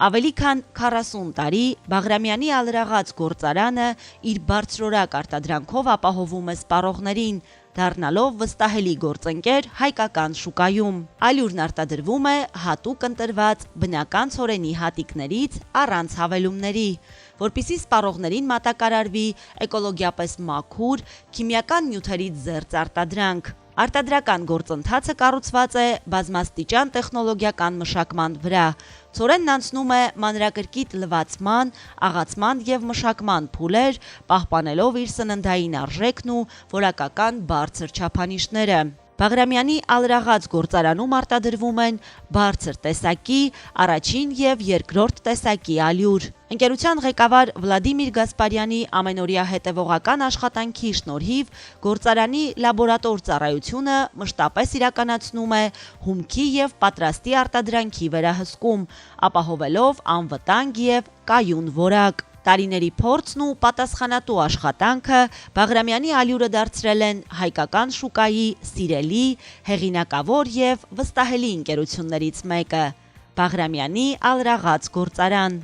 Ավելի քան 40 տարի Բաղրամյանի ալրաղաց գործարանը իր բարձրորակ արտադրանքով ապահովում է սպառողներին, դառնալով վստահելի գործընկեր հայկական շուկայում։ Ալյուրն արտադրվում է հատուկ ընտրված բնական ցորենի հատիկներից առանց հավելումների, որպեսզի սպառողներին մատակարարվի էկոլոգիապես մաքուր, քիմիական նյութերից զերծ արտադրանք։ Արտադրական գործընթացը կառուցված է բազմաստիճան տեխնոլոգիական մշակման վրա։ Ցորենն անցնում է մանրակրկիտ լվացման, աղացման և մշակման փուլեր, պահպանելով իր սննդային արժեքն ու որակական բարձր չափանիշները։ Բաղրամյանի ալրաղաց գործարանում արտադրվում են բարձր տեսակի, առաջին և երկրորդ տեսակի ալյուր։ Ընկերության ղեկավար Վլադիմիր Գասպարյանի ամենօրյա հետևողական աշխատանքի շնորհիվ գործարանի լաբորատոր ծառայությունը մշտապես իրականացնում է հումքի և պատրաստի արտադրանքի վերահսկում, ապահովելով անվտանգ և կայուն որակ։ Տարիների փորձն ու պատասխանատու աշխատանքը Բաղրամյանի ալյուրը դարձրել են հայկական շուկայի սիրելի, հեղինակավոր և վստահելի ընկերություններից մեկը։ Բաղրամյանի ալրաղաց գործարան։